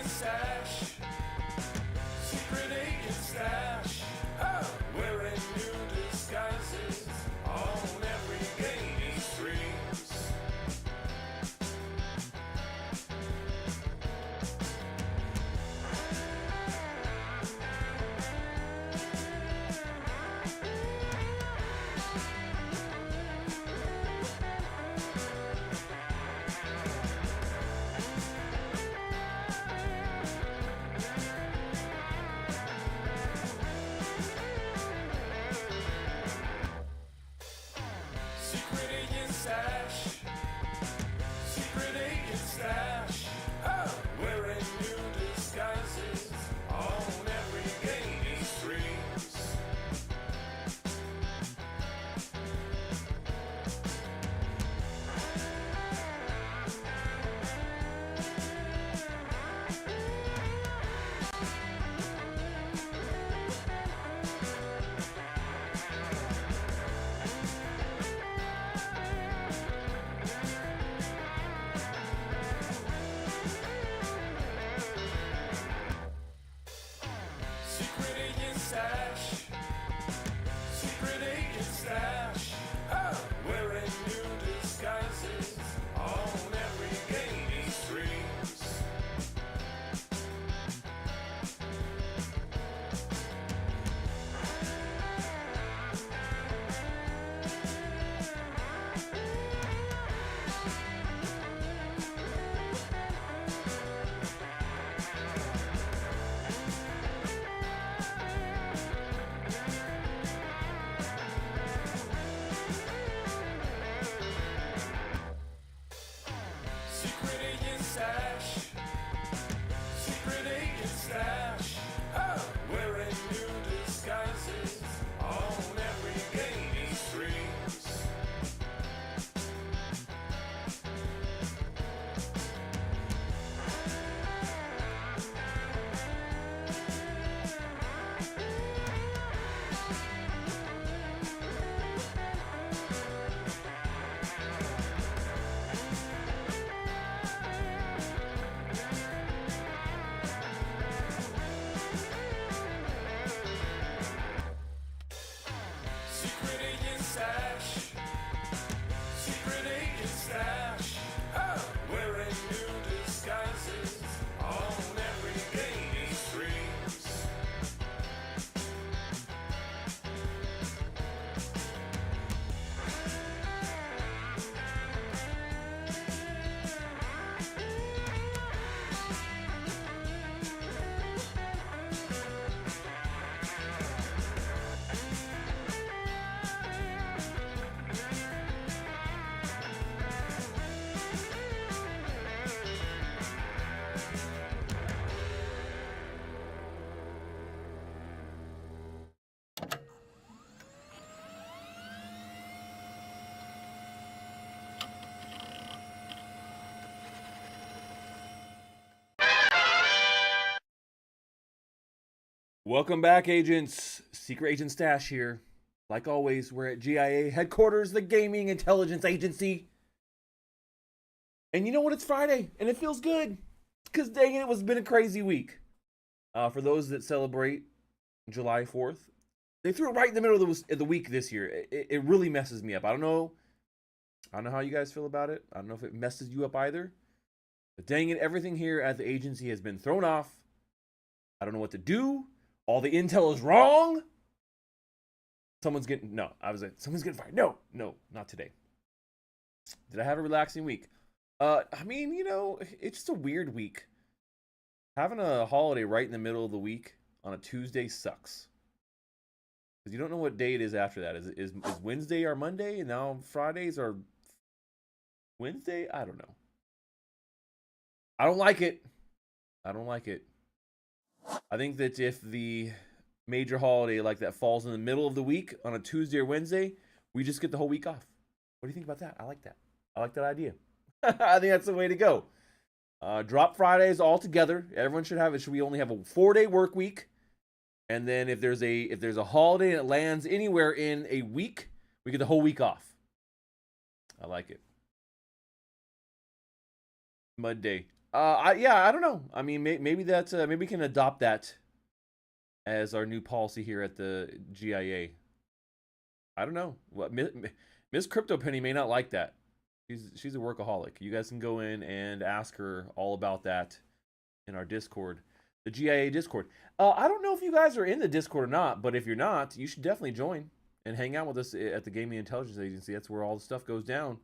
Stash, secret agent stash, oh, wearing new disguises on every game he streams. Secret agent stash, secret agent stash, oh, wearing new disguises on every game he streams. Secret agent stash, secret agent stash, oh, wearing new disguises on every game he streams. Secret agent stash, secret agent stash, oh, wearing new disguises on every game he streams. Secret agent stash, secret agent stash, oh, wearing new disguises on every game he streams. Welcome back, agents. Secret Agent Stash here. Like always, we're at GIA headquarters, the Gaming Intelligence Agency. And you know what? It's Friday, and it feels good. Because dang it, been a crazy week. For those that celebrate July 4th, they threw it right in the middle of the week this year. It really messes me up. I don't know how you guys feel about it. I don't know if it messes you up either. But dang it, everything here at the agency has been thrown off. I don't know what to do. All the intel is wrong. Someone's getting fired. No, not today. Did I have a relaxing week? I mean, it's just a weird week. Having a holiday right in the middle of the week on a Tuesday sucks. Because you don't know what day it is after that. Is Wednesday our Monday, and now Fridays are Wednesday? I don't know. I don't like it. I think that if the major holiday like that falls in the middle of the week on a Tuesday or Wednesday, we just get the whole week off. What do you think about that? I like that. I like that idea. I think that's the way to go. Drop Fridays all together. Everyone should have it. Should we only have a 4-day work week? And then if there's a holiday and it lands anywhere in a week, we get the whole week off. I like it. Mud Day. I don't know. I mean, maybe that's maybe we can adopt that as our new policy here at the GIA. I don't know. What Miss Crypto Penny may not like that. She's a workaholic. You guys can go in and ask her all about that in our Discord, the GIA Discord. I don't know if you guys are in the Discord or not, but if you're not, you should definitely join and hang out with us at the Gaming Intelligence Agency. That's where all the stuff goes down.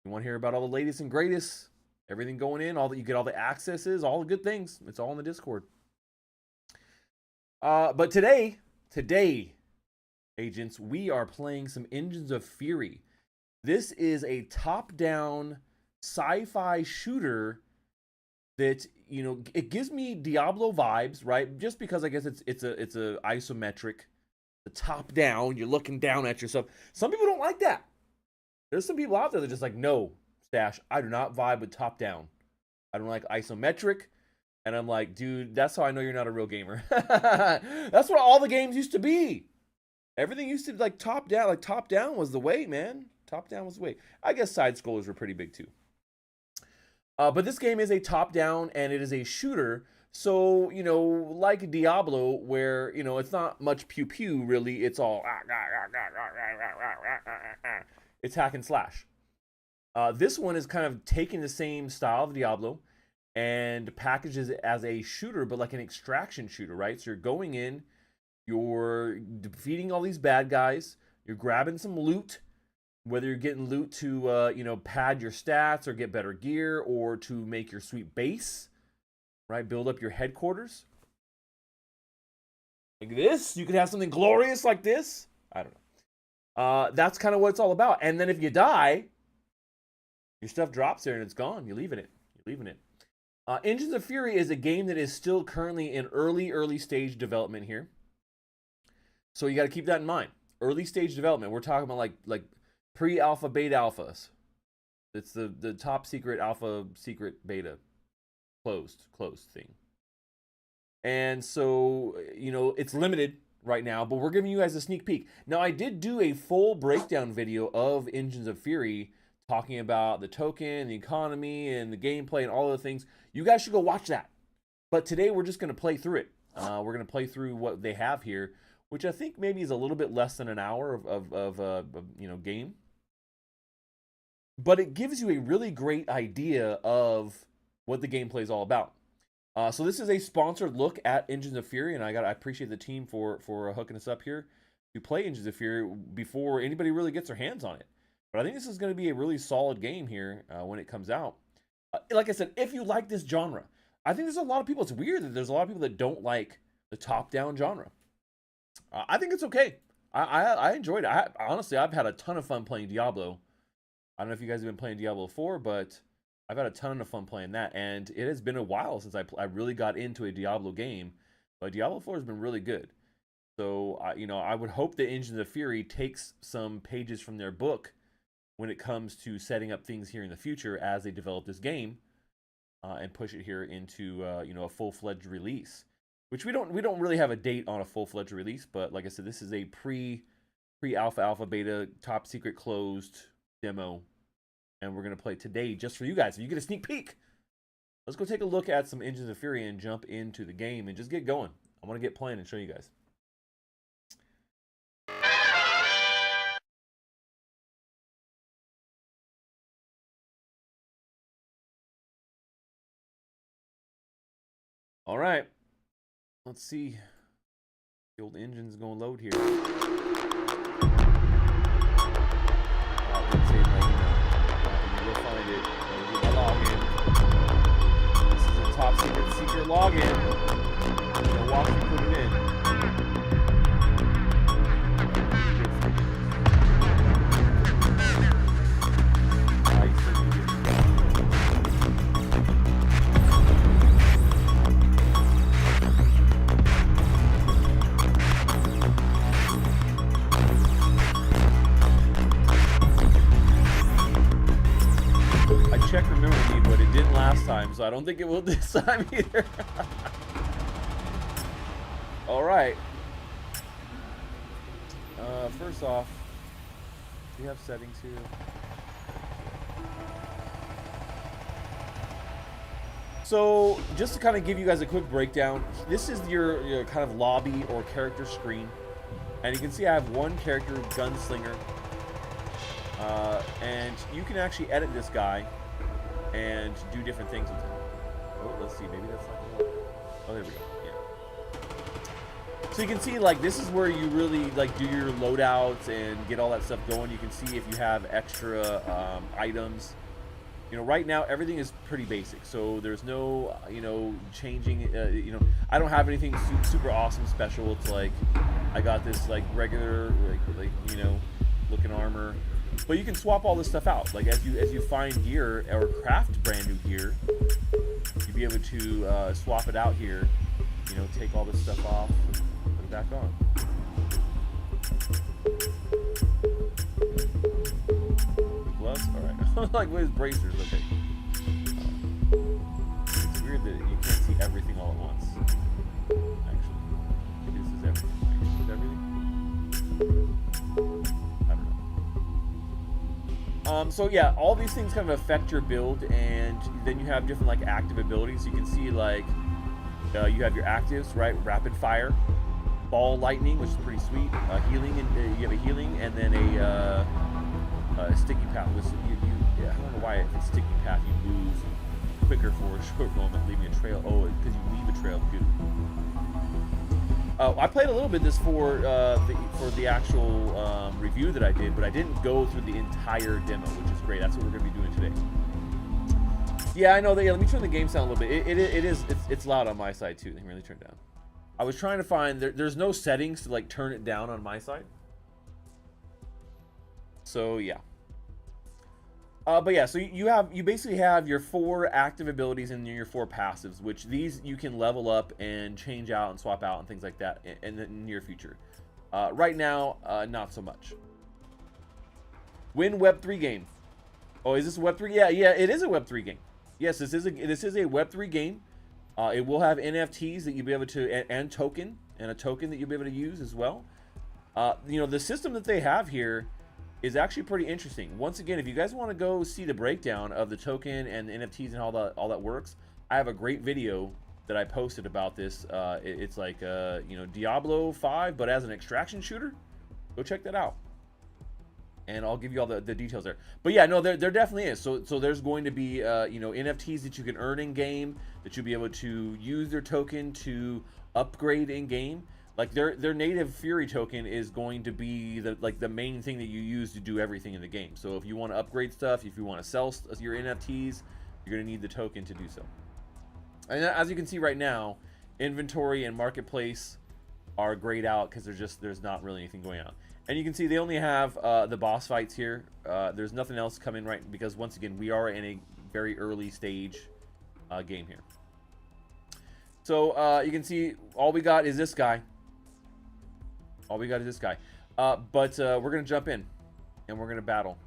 You want to hear about all the latest and greatest, everything going in, all that you get, all the accesses, all the good things. It's all in the Discord. But today, agents, we are playing some Engines of Fury. This is a top-down sci-fi shooter that, you know, it gives me Diablo vibes, right? Just because I guess it's a isometric, the top down, you're looking down at yourself. Some people don't like that. There's some people out there that are just like, no, Stash, I do not vibe with top down. I don't like isometric. And I'm like, dude, that's how I know you're not a real gamer. That's what all the games used to be. Everything used to be like top down. Like top down was the way, man. Top down was the way. I guess side scrollers were pretty big too. But this game is a top down and it is a shooter. So, you know, like Diablo, where, you know, it's not much pew pew really. It's all it's hack and slash. This one is kind of taking the same style of Diablo and packages it as a shooter, but like an extraction shooter, right? So you're going in, you're defeating all these bad guys, you're grabbing some loot, whether you're getting loot to, you know, pad your stats or get better gear or to make your sweet base, right? Build up your headquarters. Like this, you could have something glorious like this. I don't know. That's kind of what it's all about. And then if you die, your stuff drops there and it's gone. You're leaving it. You're leaving it. Engines of Fury is a game that is still currently in early stage development here. So you got to keep that in mind. Early stage development. We're talking about like pre-alpha, beta alphas. It's the top secret alpha, secret beta, closed thing. And so, you know, it's limited right now, but we're giving you guys a sneak peek. Now, I did do a full breakdown video of Engines of Fury, talking about the token, the economy, and the gameplay, and all the things. You guys should go watch that. But today, we're just going to play through it. We're going to play through what they have here, which I think maybe is a little bit less than an hour of you know, game. But it gives you a really great idea of what the gameplay is all about. So this is a sponsored look at Engines of Fury, and I appreciate the team for hooking us up here to play Engines of Fury before anybody really gets their hands on it. But I think this is going to be a really solid game here when it comes out. Like I said, if you like this genre, I think there's a lot of people. It's weird that there's a lot of people that don't like the top-down genre. I think it's okay. I enjoyed it. Honestly, I've had a ton of fun playing Diablo. I don't know if you guys have been playing Diablo 4, but I've had a ton of fun playing that. And it has been a while since I really got into a Diablo game. But Diablo 4 has been really good. So, you know, I would hope that Engines of Fury takes some pages from their book when it comes to setting up things here in the future as they develop this game and push it here into you know, a full-fledged release. Which we don't really have a date on a full-fledged release, but like I said, this is a pre-alpha, beta, top secret closed demo, and we're gonna play today just for you guys. So you get a sneak peek. Let's go take a look at some Engines of Fury and jump into the game and just get going. I want to get playing and show you guys. All right, let's see. The old engine's gonna load here. Didn't save my email. You'll find it. I'll do my login. This is a top secret login. I'm gonna walk you put it in. Check remember me, but it didn't last time, so I don't think it will this time either. All right. First off, do you have settings here? So just to kind of give you guys a quick breakdown, this is your kind of lobby or character screen. And you can see I have one character, Gunslinger. And you can actually edit this guy and do different things with him. Oh, let's see, maybe that's not gonna work. Oh, there we go, yeah. So you can see, like, this is where you really, like, do your loadouts and get all that stuff going. You can see if you have extra items. You know, right now, everything is pretty basic. So there's no, you know, changing, you know, I don't have anything super awesome special. It's like, I got this, like, regular, like you know, looking armor. But you can swap all this stuff out. Like, as you find gear or craft brand new gear, you'll be able to swap it out here. You know, take all this stuff off, put it back on. Gloves? Alright. Like with his bracers, okay. It's weird that you can't see everything all at once. Actually. Maybe this is everything. Maybe this is everything? I don't know. So yeah, all these things kind of affect your build, and then you have different like active abilities. You can see like you have your actives, right? Rapid fire, ball lightning, which is pretty sweet. Healing, and you have a healing, and then a sticky path. Which I don't know why if it's sticky path you move quicker for a short moment, leaving a trail. Oh, because you leave a trail. Good. I played a little bit this for the actual review that I did, but I didn't go through the entire demo, which is great. That's what we're going to be doing today. Yeah, I know that. Yeah, let me turn the game sound a little bit. It's loud on my side too. Let me really turn it down. I was trying to find there's no settings to like turn it down on my side. So yeah. But yeah, so you basically have your 4 active abilities and your 4 passives, which these you can level up and change out and swap out and things like that in the near future. Right now, not so much. Win Web3 game. Oh, is this a Web3? Yeah, it is a Web3 game. Yes, this is a Web3 game. It will have NFTs that you'll be able to and a token that you'll be able to use as well. You know, the system that they have here is actually pretty interesting. Once again, if you guys want to go see the breakdown of the token and the NFTs and all that works, I have a great video that I posted about this. It's like you know, Diablo 5, but as an extraction shooter. Go check that out, and I'll give you all the details there. But yeah, no, there definitely is. So there's going to be you know, NFTs that you can earn in game, that you'll be able to use their token to upgrade in game. Like their native Fury token is going to be the main thing that you use to do everything in the game. So if you want to upgrade stuff, if you want to sell your NFTs, you're going to need the token to do so. And as you can see right now, inventory and marketplace are grayed out because there's not really anything going on. And you can see they only have the boss fights here. There's nothing else coming right, because once again we are in a very early stage game here. So you can see all we got is this guy. All we got is this guy. But we're going to jump in and we're going to battle.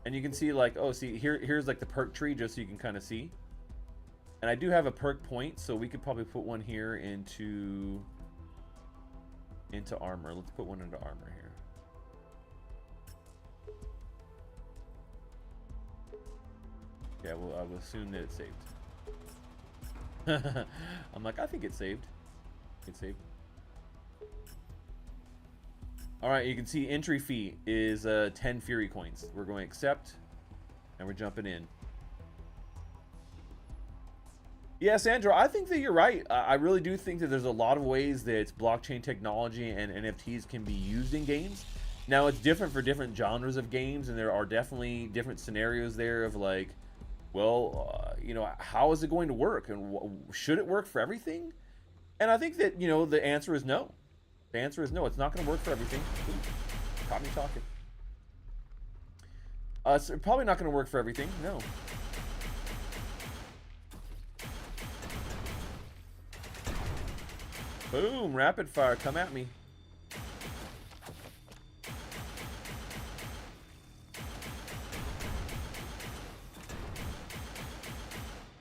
And you can see like, oh, see, here's like the perk tree, just so you can kind of see. And I do have a perk point, so we could probably put one here into armor. Let's put one into armor here. Yeah, well, I will assume that it's saved. I'm like, I think it's saved. It's saved. All right, you can see entry fee is 10 Fury coins. We're going to accept, and we're jumping in. Yeah, Sandra, I think that you're right. I really do think that there's a lot of ways that blockchain technology and NFTs can be used in games. Now, it's different for different genres of games, and there are definitely different scenarios there of like, well, you know, how is it going to work, and should it work for everything? And I think that, you know, the answer is no. The answer is no. It's not going to work for everything. Ooh, caught me talking. It's probably not going to work for everything. No. Boom! Rapid fire. Come at me.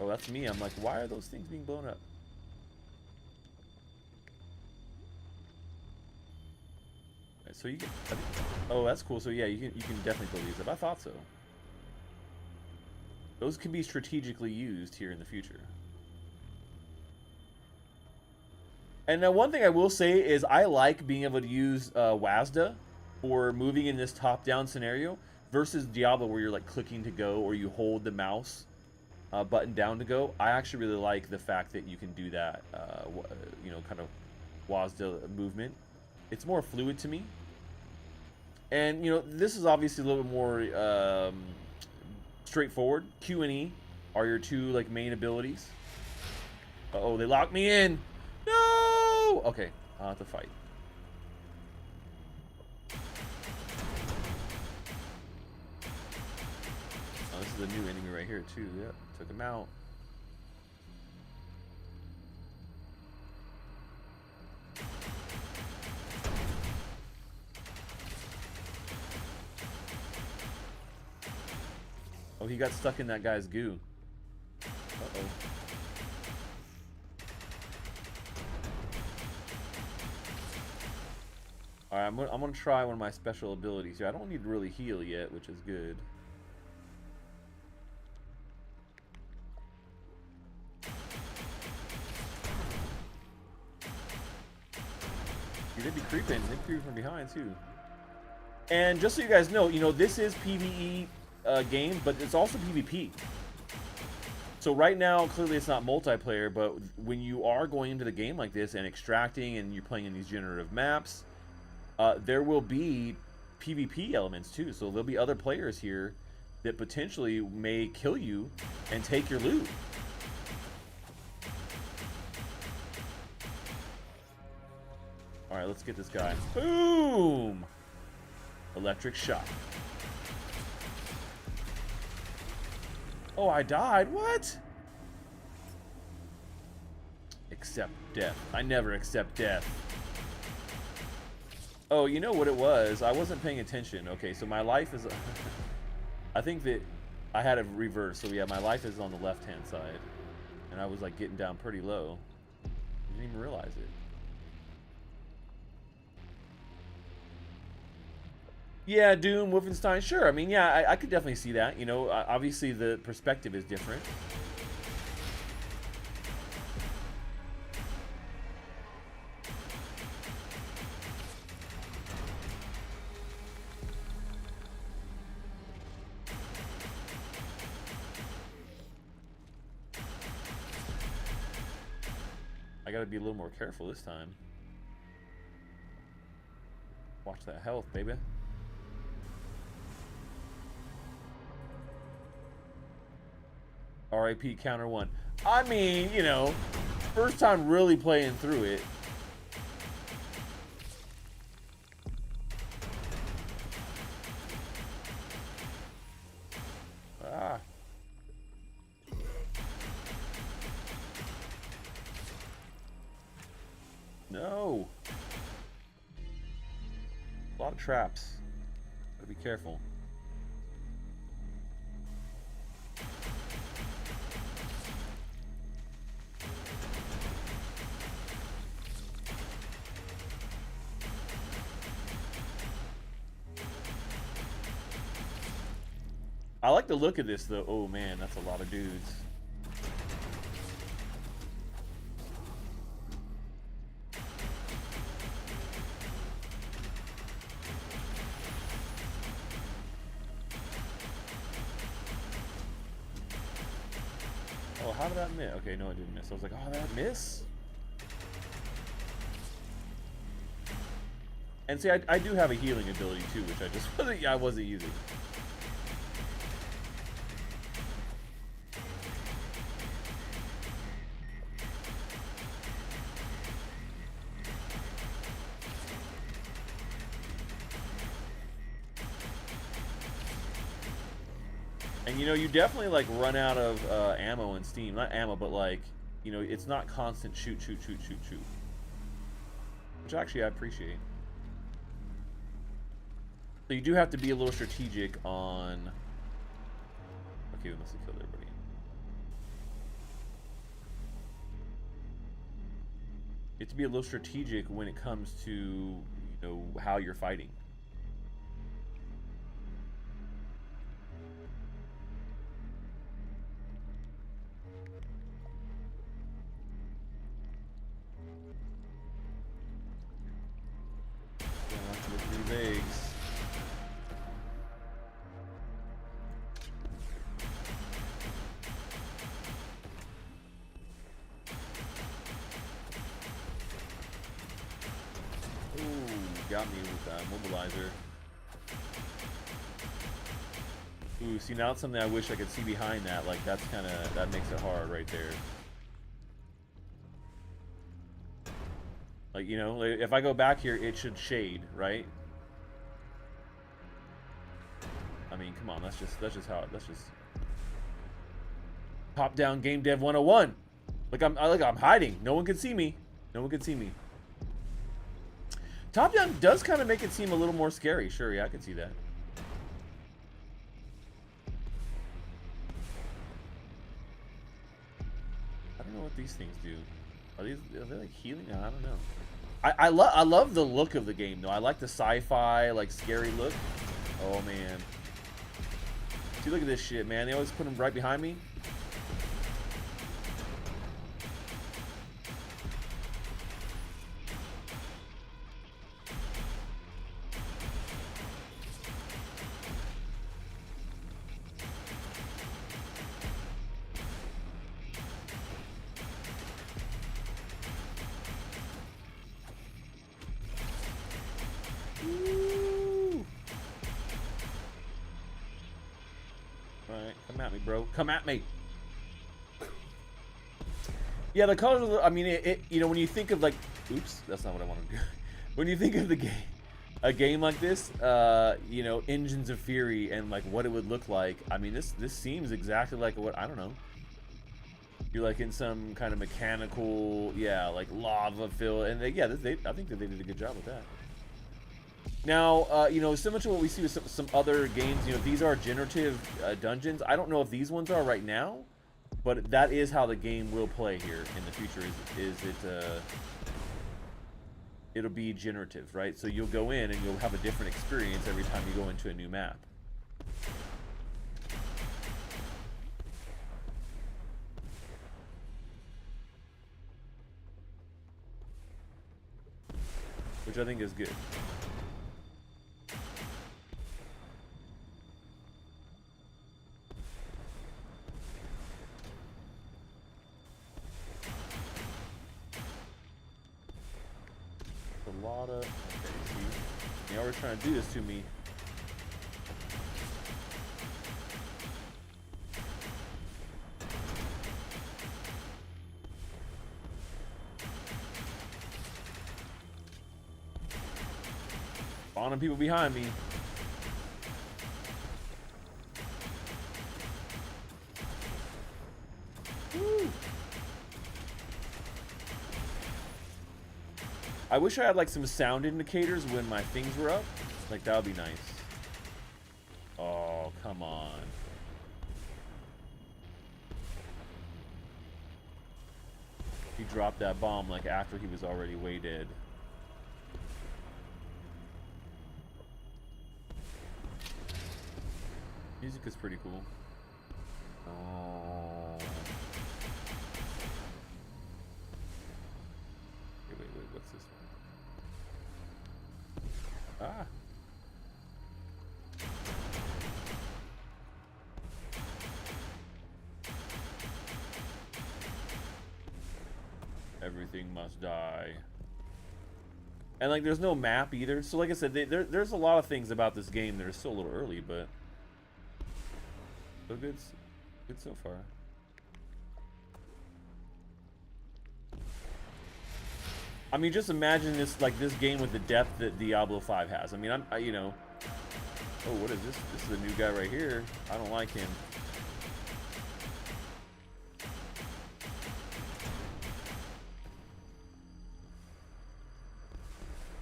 Oh, that's me. I'm like, why are those things being blown up? So you can, oh, that's cool. So yeah, you can definitely build these up. I thought so. Those can be strategically used here in the future. And now one thing I will say is I like being able to use WASD for moving in this top-down scenario versus Diablo where you're like clicking to go or you hold the mouse button down to go. I actually really like the fact that you can do that, you know, kind of WASD movement. It's more fluid to me. And, you know, this is obviously a little bit more straightforward. Q and E are your two, like, main abilities. Uh-oh, they locked me in. No! Okay, I'll have to fight. Oh, this is a new enemy right here, too. Yep, took him out. Oh, he got stuck in that guy's goo. Uh-oh. Alright, I'm gonna try one of my special abilities here. I don't need to really heal yet, which is good. They'd be creeping. They'd be creeping from behind, too. And just so you guys know, you know, this is PvE game, but it's also PvP. So right now, clearly it's not multiplayer, but when you are going into the game like this and extracting and you're playing in these generative maps, there will be PvP elements too. So there'll be other players here that potentially may kill you and take your loot. All right, let's get this guy. Boom! Electric shock. Oh, I died. What? Accept death. I never accept death. Oh, you know what it was? I wasn't paying attention. Okay, so my life is... I think that I had a reverse. So yeah, my life is on the left-hand side. And I was like getting down pretty low. I didn't even realize it. Yeah, Doom, Wolfenstein, sure. I mean, yeah, I could definitely see that. You know, obviously the perspective is different. I gotta be a little more careful this time. Watch that health, baby. RIP counter one. I mean, you know, first time really playing through it. Ah. No. A lot of traps. Gotta be careful. I like the look of this though. Oh man, that's a lot of dudes. Oh, how did that miss? Okay, no, it didn't miss. I was like, oh, that miss? And see, I do have a healing ability too, which I wasn't using. And you know, you definitely like run out of ammo and steam. Not ammo, but like, you know, it's not constant shoot. Which actually I appreciate. So you do have to be a little strategic on... Okay, we must have killed everybody. You have to be a little strategic when it comes to, you know, how you're fighting. got me with that mobilizer. Ooh, see, now it's something I wish I could see behind that. Like, that's kind of, that makes it hard right there. Like, you know, like, if I go back here, it should shade, right? I mean, come on, that's just how, that's just top-down game dev 101. Like I'm hiding. No one can see me. No one can see me. Top-down does kind of make it seem a little more scary. Sure, yeah, I can see that. I don't know what these things do. Are they like healing? I don't know. I love the look of the game though. I like the sci-fi, like scary look. Oh man. See, look at this shit, man. They always put them right behind me. Bro, come at me. Yeah, the colors. I mean, you know, when you think of like, oops, that's not what I want to do. When you think of the game, a game like this, you know, Engines of Fury and like what it would look like. I mean, this seems exactly like what, I don't know. You're like in some kind of mechanical, yeah, like lava fill, and I think that they did a good job with that. Now, you know, similar to what we see with some other games, you know, these are generative dungeons. I don't know if these ones are right now, but that is how the game will play here in the future. It'll be generative, right? So you'll go in and you'll have a different experience every time you go into a new map. Which I think is good. A lot of, okay, see, y'all were trying to do this to me. Spawning people behind me. Woo. I wish I had like some sound indicators when my things were up. Like that would be nice. Oh, come on. He dropped that bomb like after he was already way dead. Music is pretty cool. Oh. Wait, what's this one? Ah. Everything must die. And like there's no map either. So like I said, there's a lot of things about this game that are still a little early, but so good so far. I mean, just imagine this, like this game with the depth that Diablo 5 has. I mean, you know. Oh, what is this? This is a new guy right here. I don't like him.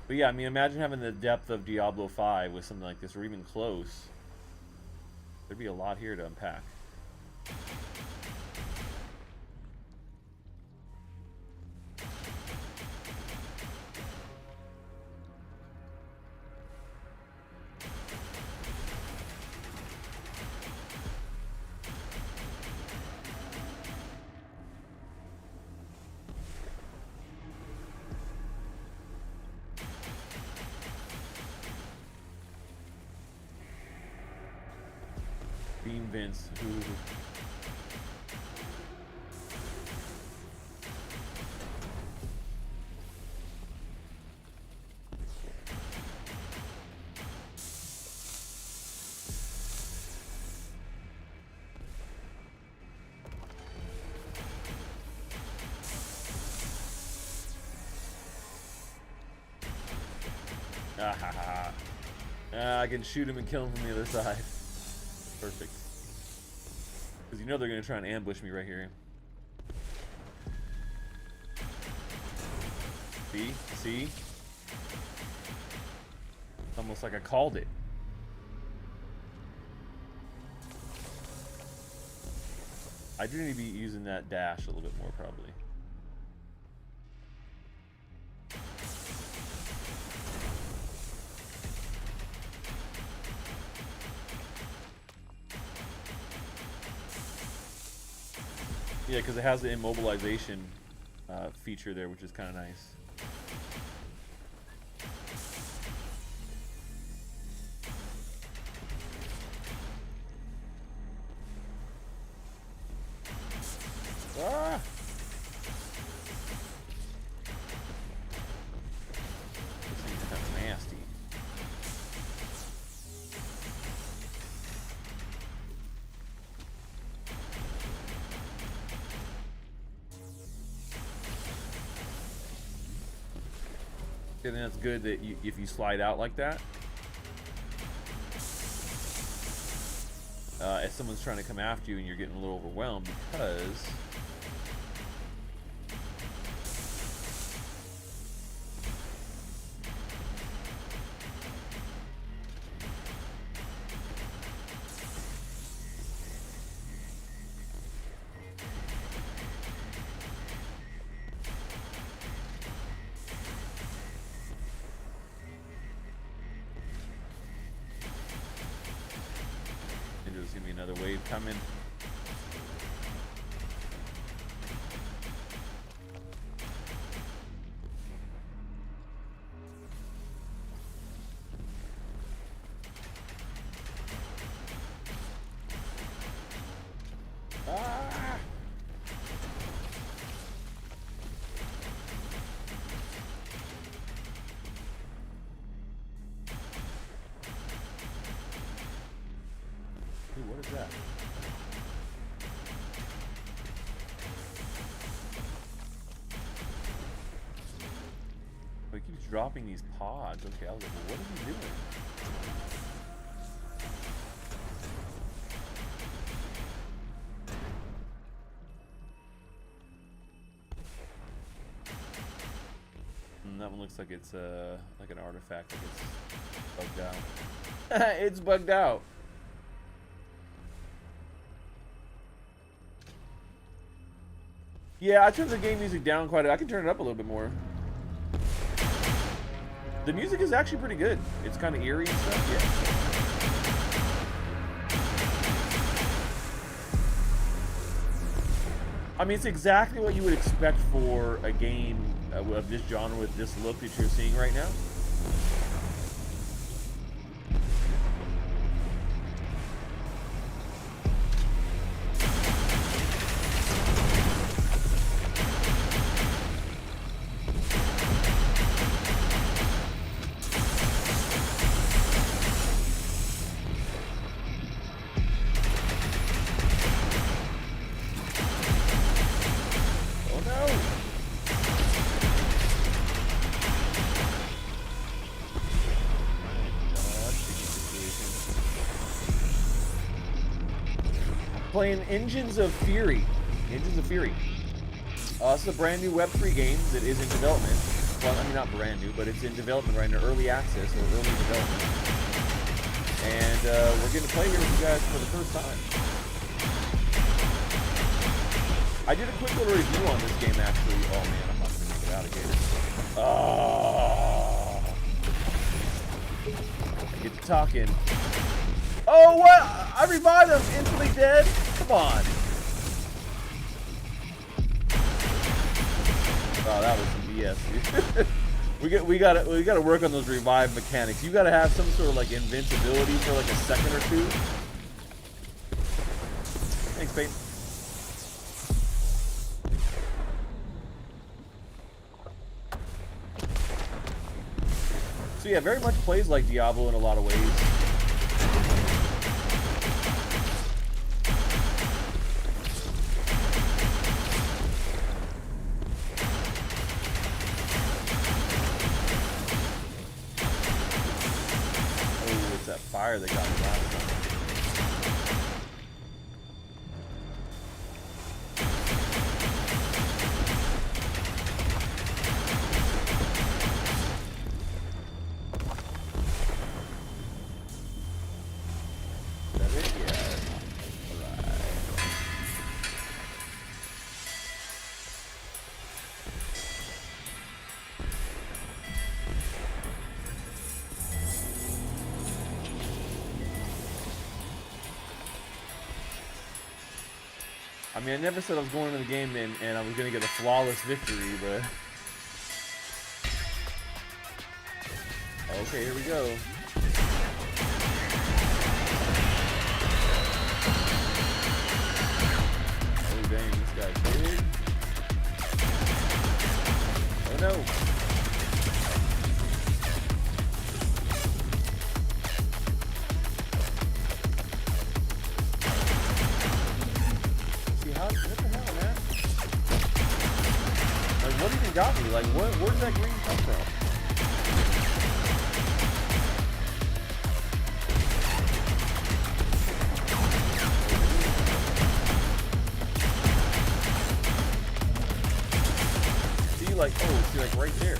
But yeah, I mean, imagine having the depth of Diablo 5 with something like this, or even close. There'd be a lot here to unpack. Beam Vince, who I can shoot him and kill him from the other side. Perfect. Because you know they're going to try and ambush me right here. See? See? It's almost like I called it. I do need to be using that dash a little bit more, probably. Yeah, because it has the immobilization feature there, which is kind of nice. Ah! This thing's kind of nasty. And then it's good that if you slide out like that, if someone's trying to come after you and you're getting a little overwhelmed, because there's gonna be another wave coming. Ah! Ooh, what is that? Oh, he keeps dropping these pods. Okay, I was like, well, what is he doing? That one looks like it's like an artifact. Like it's bugged out. It's bugged out. Yeah, I turned the game music down quite a bit. I can turn it up a little bit more. The music is actually pretty good. It's kind of eerie and stuff. Yeah. I mean, it's exactly what you would expect for a game of this genre with this look that you're seeing right now. Playing Engines of Fury. Engines of Fury. This is a brand new Web3 game that is in development. Well, I mean, not brand new, but it's in development right now, early access or early development. And we're getting to play here with you guys for the first time. I did a quick little review on this game, actually. Oh man, I'm not gonna make it out of here. Oh. Get to talking. Oh, what? I revived him. Instantly dead. Come on. Oh, that was some BS, dude. we gotta work on those revive mechanics. You gotta have some sort of like invincibility for like a second or two. Thanks, Peyton. So yeah, very much plays like Diablo in a lot of ways. fire that got me last time. I mean, I never said I was going into the game and I was going to get a flawless victory, but... Okay, here we go. Oh, dang, this guy's big. Oh, no. What the hell, man? Like, what even got me? Like, where did that green come from? See, like, oh, see, like, right there.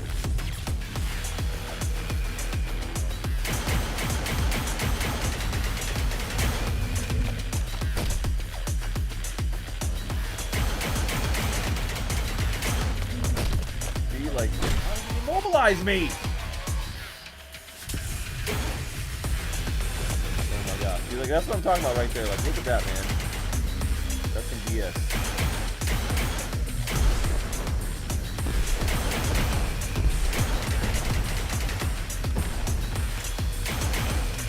Like, how did he immobilize me? Oh my god. See, like, that's what I'm talking about right there. Like, look at that, man. That's some BS.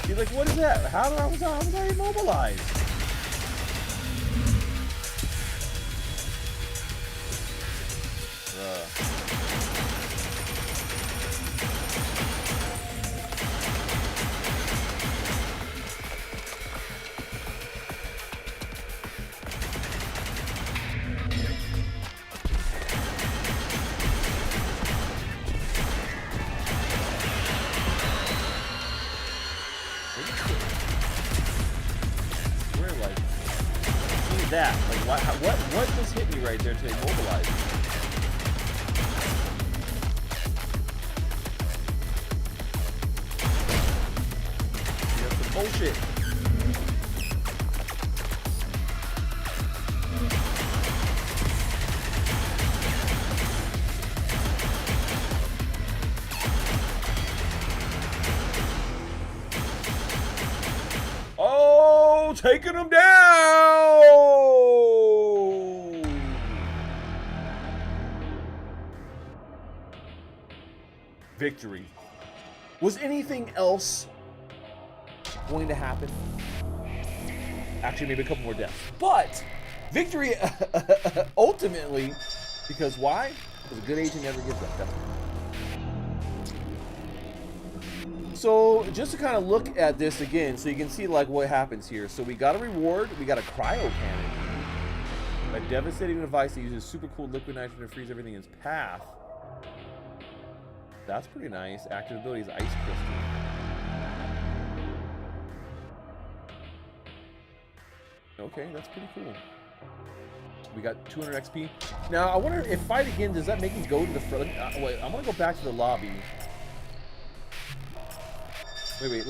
See, like, what is that? How was I immobilized? That like what just hit me right there to immobilize me? That's some bullshit. Oh, taking him down! Victory. Was anything else going to happen? Actually, maybe a couple more deaths. But victory ultimately, because why? Because a good agent never gives up. So just to kind of look at this again, so you can see like what happens here. So we got a reward. We got a cryo cannon, a devastating device that uses super cool liquid nitrogen to freeze everything in its path. That's pretty nice. Active ability is ice crystal. Okay, that's pretty cool. We got 200 XP. Now I wonder if fight again, does that make me go to the front? Wait, I'm gonna go back to the lobby. Wait,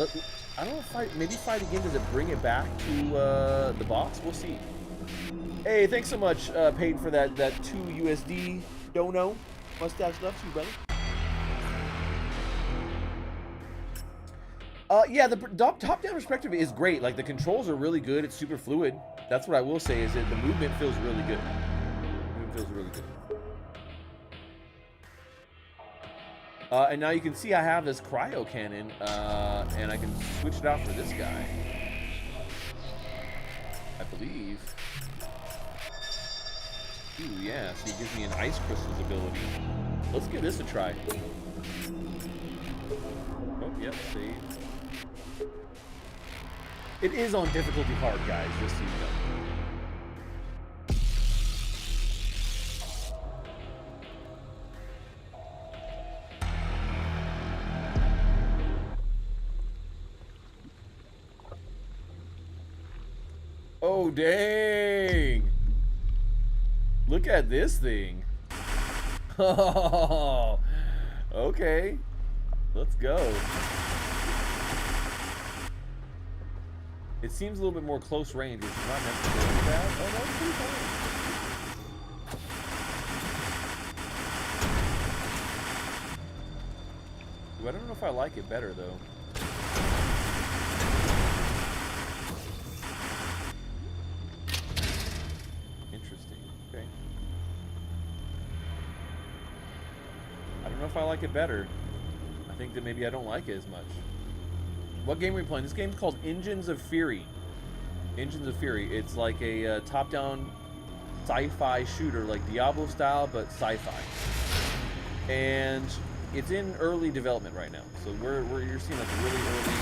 I don't know if maybe fight again, does it bring it back to the box? We'll see. Hey, thanks so much, Peyton, for that 2 USD dono. Mustache love to you, brother. Yeah, the top-down perspective is great. Like, the controls are really good. It's super fluid. That's what I will say, is that the movement feels really good. The movement feels really good. And now you can see I have this cryo cannon, and I can switch it out for this guy. I believe. Ooh, yeah, so he gives me an ice crystals ability. Let's give this a try. Oh, yep, save. It is on difficulty hard, guys, just so you know. Oh, dang. Look at this thing. Oh, okay. Let's go. It seems a little bit more close range, which is not necessarily bad. Oh, that was pretty fun. Ooh, I don't know if I like it better, though. Interesting. Okay. I don't know if I like it better. I think that maybe I don't like it as much. What game are we playing? This game's called Engines of Fury. Engines of Fury. It's like a top-down sci-fi shooter, like Diablo style, but sci-fi. And it's in early development right now. So you're seeing like a really early.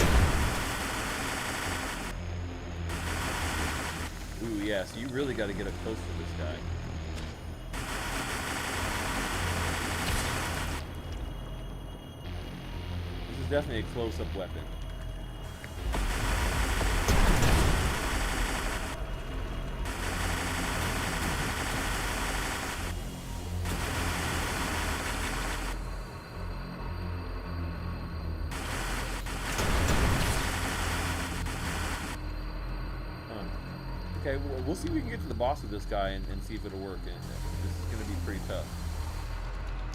Ooh, yeah. So you really got to get up close to this guy. This is definitely a close-up weapon. Okay, we'll see if we can get to the boss of this guy and see if it'll work. And this is going to be pretty tough.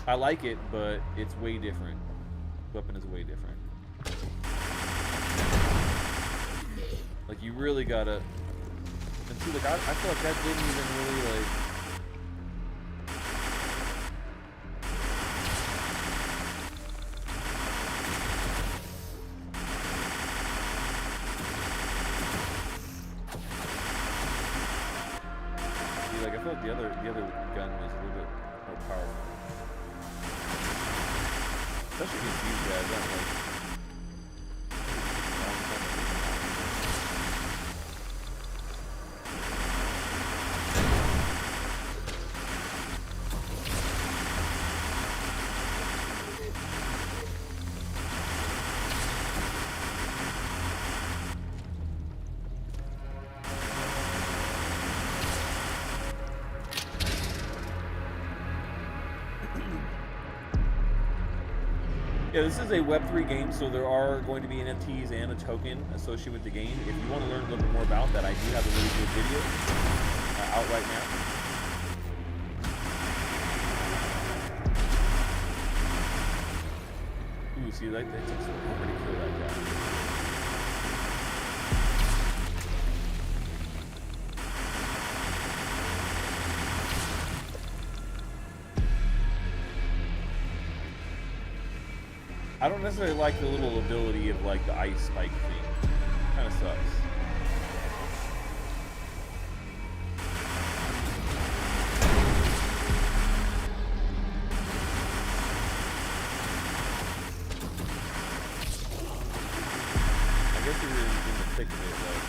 I like it, but it's way different. The weapon is way different. Like, you really gotta. And see, like, I feel like that didn't even really, like. See, like, I feel like the other gun was a little bit more powerful. Especially against these guys, I'm like. Yeah, this is a Web3 game, so there are going to be NFTs and a token associated with the game. If you want to learn a little bit more about that, I do have a really good video out right now. Ooh, see, that takes forever to kill that guy. I don't necessarily like the little ability of like the ice spike thing. Kind of sucks. I guess you're in the thick of it, though.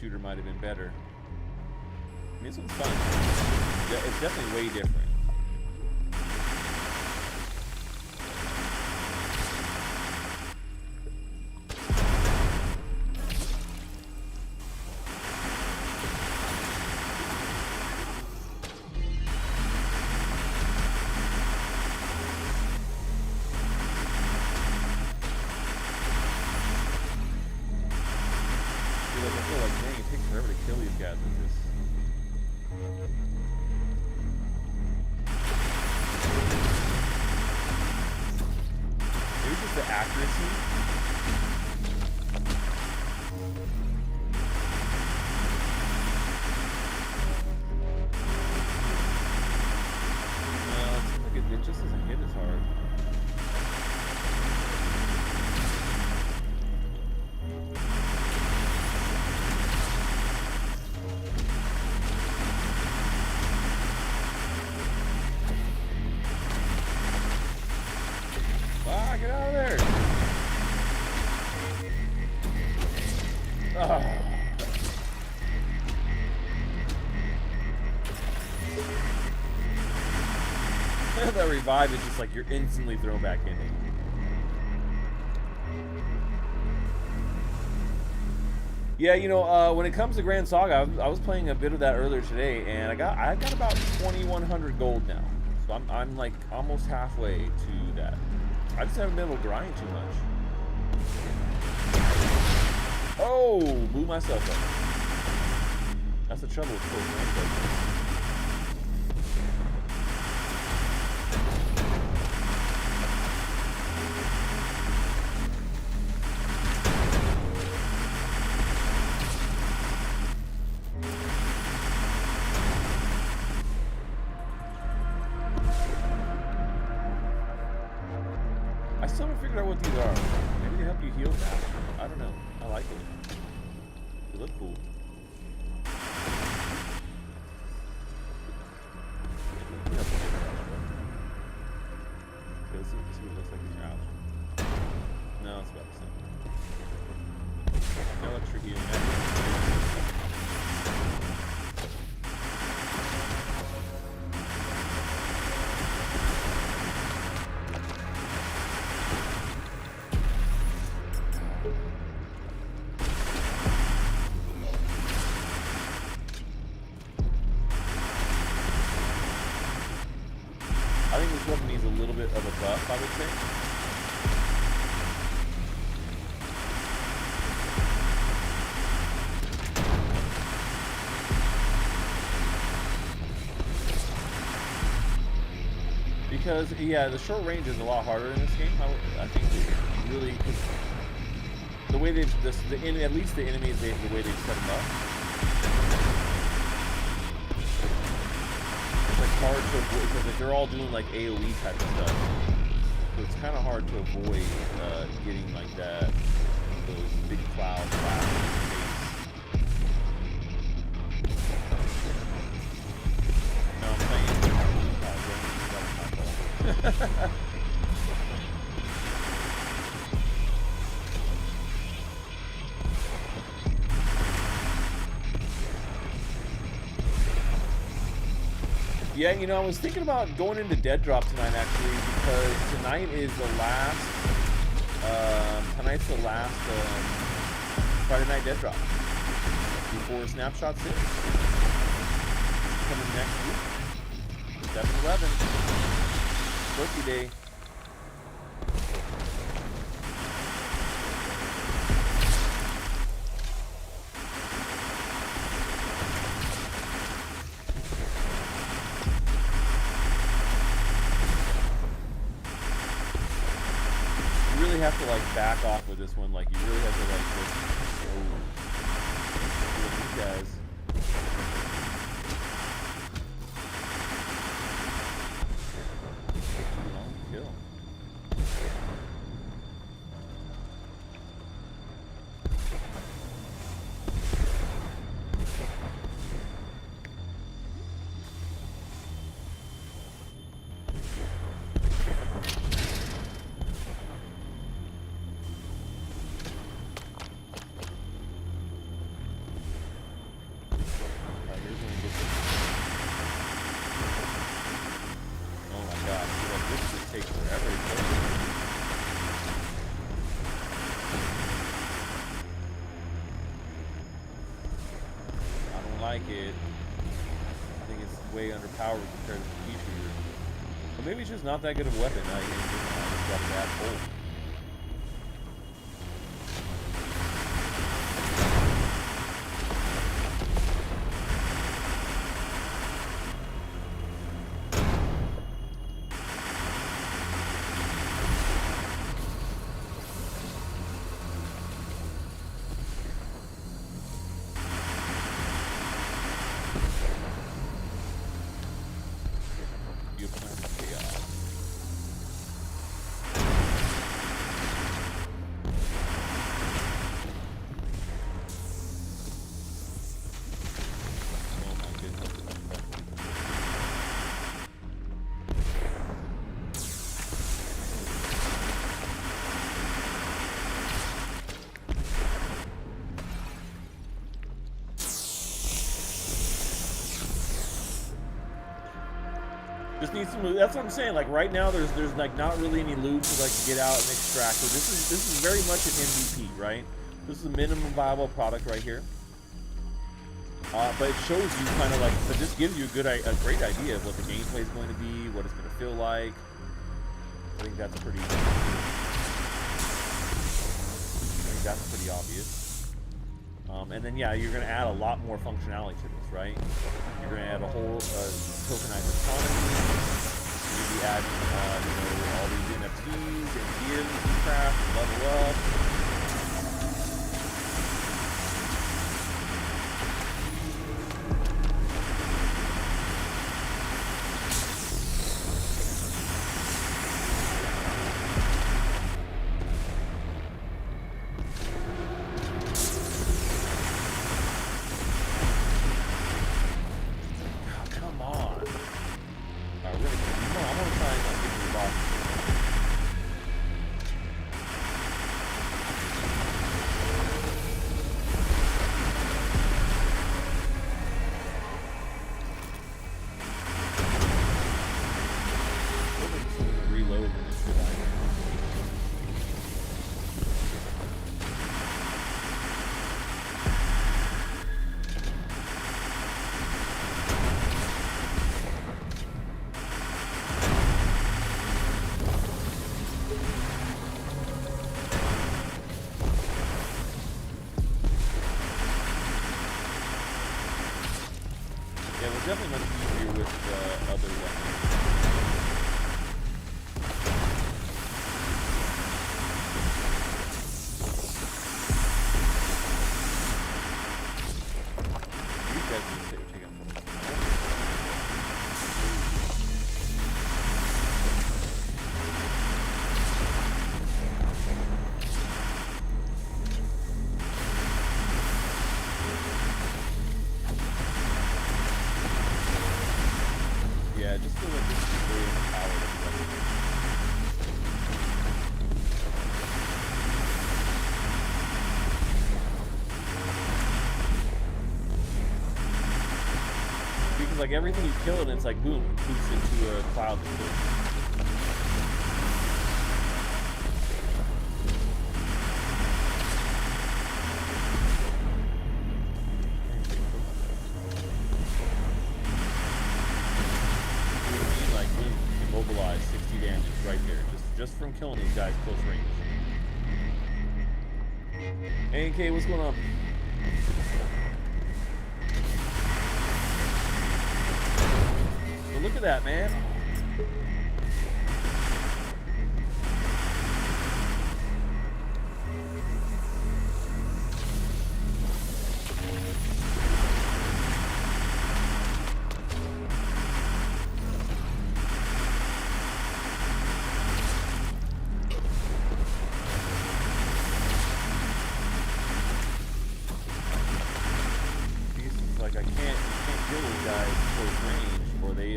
Shooter might have been better. I mean, this one's fun. It's definitely way different. Get out of there! Oh. survive, it's just like you're instantly thrown back in. Yeah, you know, when it comes to Grand Saga, I was playing a bit of that earlier today, and I got about 2,100 gold now, so I'm like almost halfway to that. I just haven't been able to grind too much. Oh, blew myself up. That's the trouble with close range. I still haven't figured out what these are. Maybe they help you heal faster. I don't know. I like them. They look cool. Let's see what it looks like in your house. No, it's about the same. No extra healing. I think this weapon needs a little bit of a buff, I would say. Because, yeah, the short range is a lot harder in this game. I think they really, the way they've, at least the enemies, the way they've set them up. Hard to avoid because like, they're all doing like AoE type of stuff, so it's kind of hard to avoid getting like that, those big clouds flash in your face. No, I'm playing. Yeah, you know, I was thinking about going into Dead Drop tonight actually, because tonight is the last, Friday Night Dead Drop before Snapshot 6. Coming next week, 7/11, Turkey Day. Have to like back off with this one, like you really have to like just these guys. Kill. Like it. I think it's way underpowered compared to the pea shooter. But maybe it's just not that good of a weapon. I just got a bad pull. Just need some. That's what I'm saying. Like right now, there's like not really any loot to like get out and extract. So this is very much an MVP, right? This is a minimum viable product right here. But it shows you kind of like, it just gives you a great idea of what the gameplay is going to be, what it's going to feel like. I think that's pretty obvious. And then yeah, you're going to add a lot more functionality to this, right? You're going to add a whole tokenized economy. You're going to be adding, all these NFTs and gear that you can craft, level up. Definitely much easier with other weapons. These guys need to take out from Yeah, just feel like this is really in the power of the weapon. Because like everything you kill and it's like boom, it poops into a cloud that kills. Immobilize 60 damage right there, just from killing these guys close range. Hey, AK, what's going on? Well, look at that, man. Like I can't kill these guys close range, or they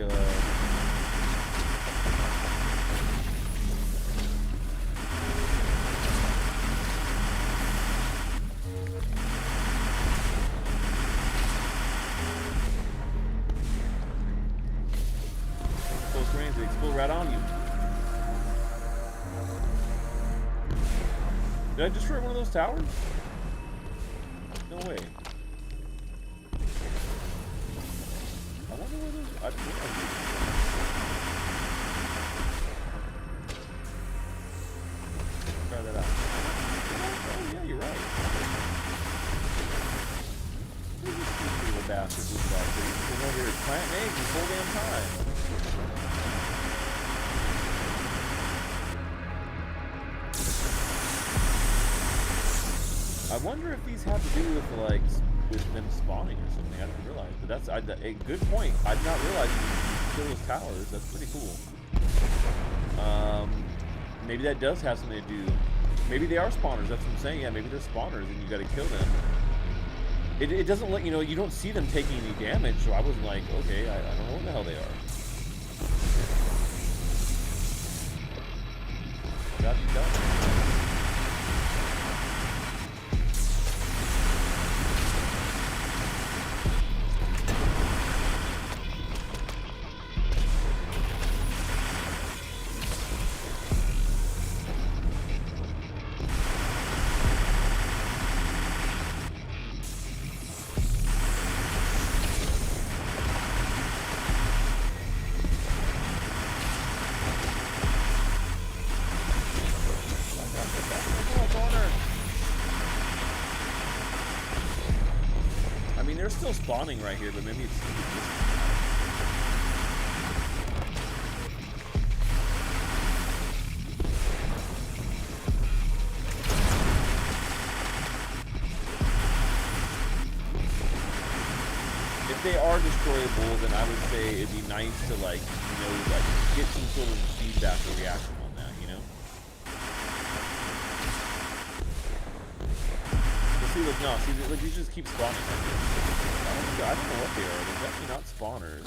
close range, they explode right on you. Did I destroy one of those towers? No way. I wonder where those. Try that out. Oh yeah, you're right. Who's this little bastard who's back there? He's over here planting eggs the whole damn time. I wonder if these have to do with like with them spawning or something. I didn't realize, but that's a good point. I did not realize you could kill those towers. That's pretty cool. Maybe that does have something to do. Maybe they are spawners. That's what I'm saying. Yeah, maybe they're spawners, and you got to kill them. It doesn't let you know. You don't see them taking any damage. So I was like, okay, I don't know what the hell they are. Gotta be done. they're still spawning right here, but maybe it's just... If they are destroyable, then I would say it'd be nice to, like, you know, like, get some sort of feedback or reaction on that, you know? But see, look, no, see, look, these just keep spawning right here. I don't know what they are. They're definitely not spawners.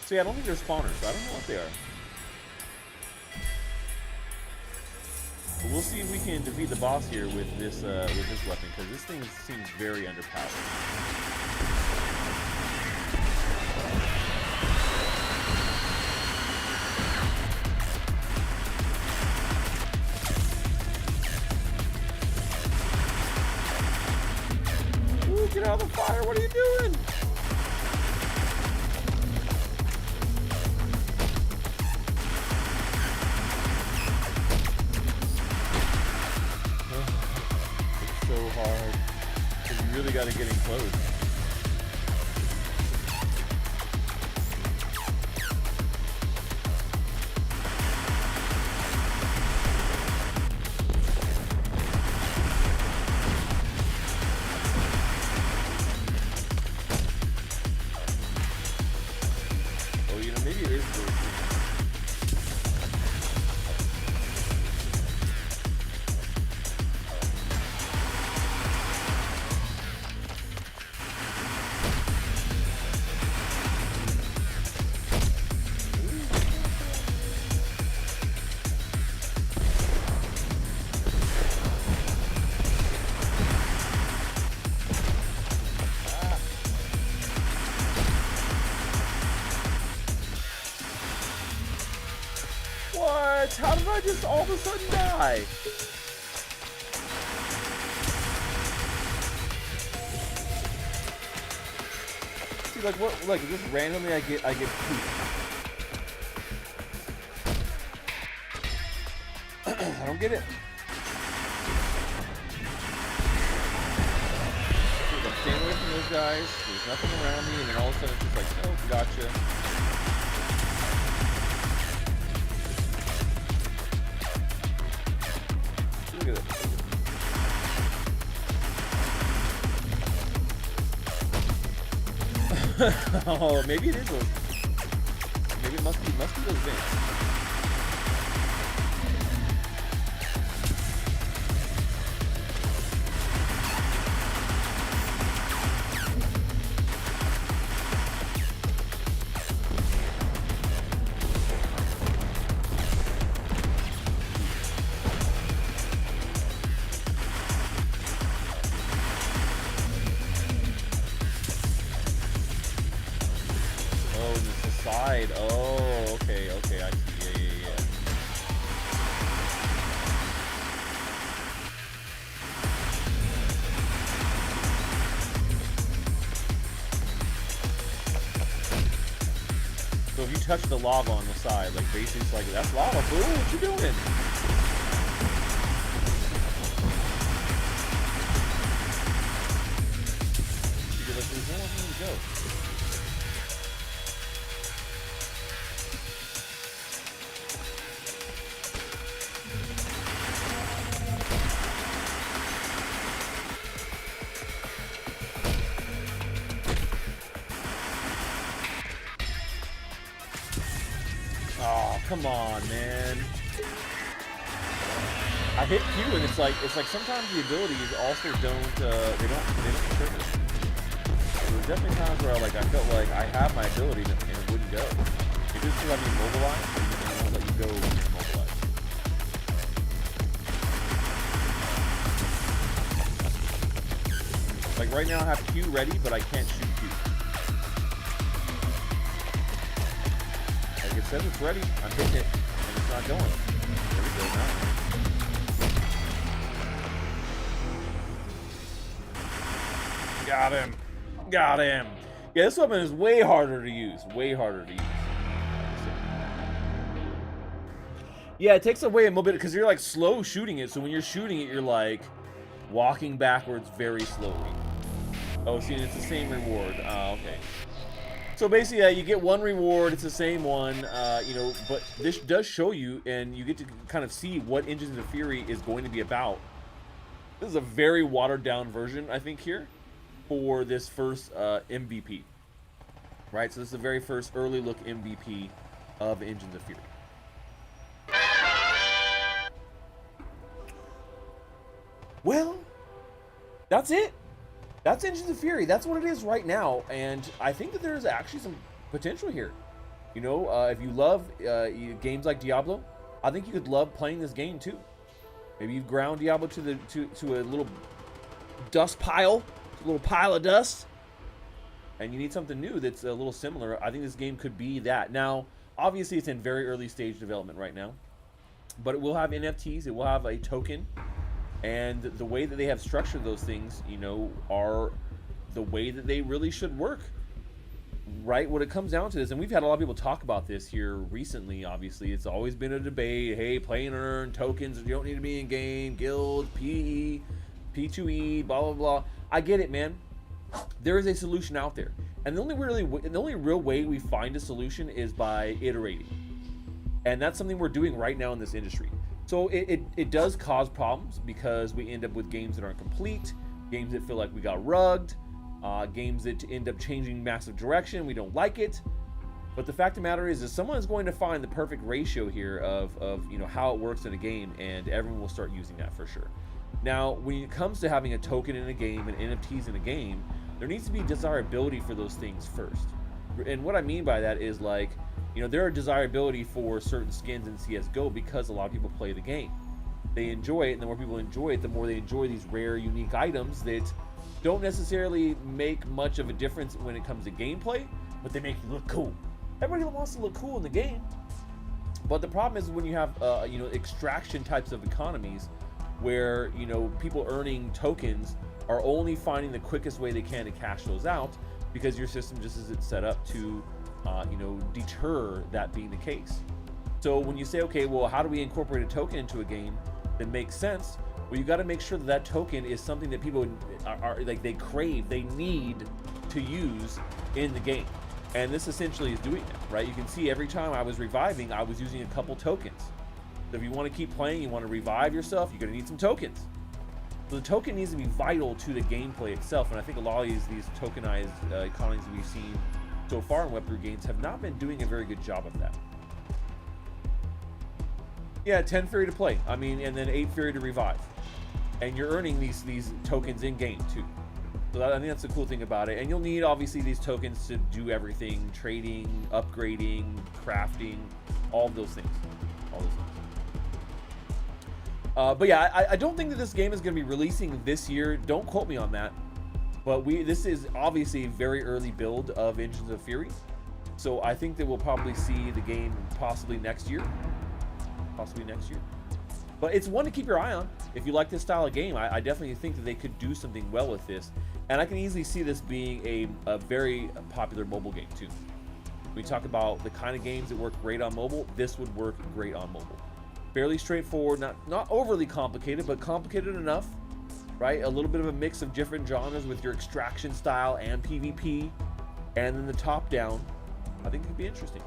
So yeah, I don't think they're spawners, so I don't know what they are. But we'll see if we can defeat the boss here with this weapon, because this thing seems very underpowered. Ooh, get out of the fire! What are you doing? So hard, because you really got to get in close. Oh, you know, maybe it is really cool. What? How did I just all of a sudden die? See, like what? Like just randomly, I get pooped. I don't get it. I'm staying away from those guys. There's nothing around me, and then all of a sudden it's just like, oh, gotcha. Look at this. Oh, maybe it is those. Maybe it must be those vents. Side. Oh, okay, I see. Yeah. So if you touch the lava on the side, like basically it's like, that's lava, fool, what you doing? You're like, there's nowhere for me to go. Oh, come on, man. I hit Q and it's like sometimes the abilities also don't trigger. There's definitely times where I felt like I have my ability and it wouldn't go. It just let me immobilize and it won't let you go when you're immobilized. Like right now I have Q ready, but I can't shoot Q. Like it says it's ready, I'm hitting it, and it's not going. There we go now. Got him. Got him. Yeah, this weapon is way harder to use. Way harder to use. Yeah, it takes away a mobility because you're like slow shooting it. So when you're shooting it, you're like walking backwards very slowly. Oh, see, it's the same reward. Okay. So basically, you get one reward. It's the same one, you know, but this does show you, and you get to kind of see what Engines of Fury is going to be about. This is a very watered down version, I think, here for this first MVP. Right? So this is the very first early look MVP of Engines of Fury. Well, that's it. That's Engines of Fury. That's what it is right now. And I think that there's actually some potential here. You know, if you love games like Diablo, I think you could love playing this game too. Maybe you've ground Diablo to a little dust pile, a little pile of dust, and you need something new that's a little similar. I think this game could be that. Now, obviously, it's in very early stage development right now, but it will have NFTs. It will have a token. And the way that they have structured those things, you know, are the way that they really should work, right? When it comes down to this, and we've had a lot of people talk about this here recently, obviously. It's always been a debate. Hey, play and earn, tokens, you don't need to be in game, guild, PE, P2E, blah, blah, blah. I get it, man. There is a solution out there. And the only real way we find a solution is by iterating. And that's something we're doing right now in this industry. So it does cause problems because we end up with games that aren't complete, games that feel like we got rugged, games that end up changing massive direction. We don't like it. But the fact of the matter is someone is going to find the perfect ratio here of you know how it works in a game, and everyone will start using that for sure. Now, when it comes to having a token in a game and NFTs in a game, there needs to be desirability for those things first. And what I mean by that is, like, you know, there are desirability for certain skins in CSGO because a lot of people play the game. They enjoy it, and the more people enjoy it, the more they enjoy these rare, unique items that don't necessarily make much of a difference when it comes to gameplay, but they make you look cool. Everybody wants to look cool in the game. But the problem is when you have, you know, extraction types of economies where, you know, people earning tokens are only finding the quickest way they can to cash those out because your system just isn't set up to you know, deter that being the case. So when you say, okay, well, how do we incorporate a token into a game that makes sense? Well, you got to make sure that that token is something that people are like, they crave, they need to use in the game. And this essentially is doing that, right? You can see every time I was reviving, I was using a couple tokens. So if you want to keep playing, you want to revive yourself, you're going to need some tokens. So the token needs to be vital to the gameplay itself. And I think a lot of these tokenized economies that we've seen so far in Web3 games have not been doing a very good job of that. Yeah, 10 Fury to play. I mean, and then 8 Fury to revive. And you're earning these tokens in game too. So I think that's the cool thing about it. And you'll need obviously these tokens to do everything: trading, upgrading, crafting, all of those things. All those things. But yeah, I don't think that this game is going to be releasing this year. Don't quote me on that. But this is obviously a very early build of Engines of Fury. So I think that we'll probably see the game possibly next year. But it's one to keep your eye on. If you like this style of game, I definitely think that they could do something well with this. And I can easily see this being a very popular mobile game too. When we talk about the kind of games that work great on mobile, this would work great on mobile. Fairly straightforward, not overly complicated, but complicated enough. Right, a little bit of a mix of different genres with your extraction style and PvP, and then the top down. I think it could be interesting.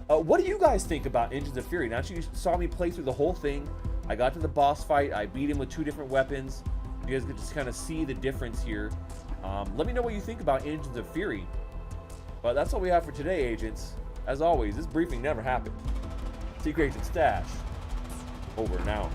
What do you guys think about Engines of Fury? Now that you saw me play through the whole thing, I got to the boss fight. I beat him with 2 different weapons. You guys get to kind of see the difference here. Let me know what you think about Engines of Fury. But that's all we have for today, agents. As always, this briefing never happened. Secret Agent Stash, over and out.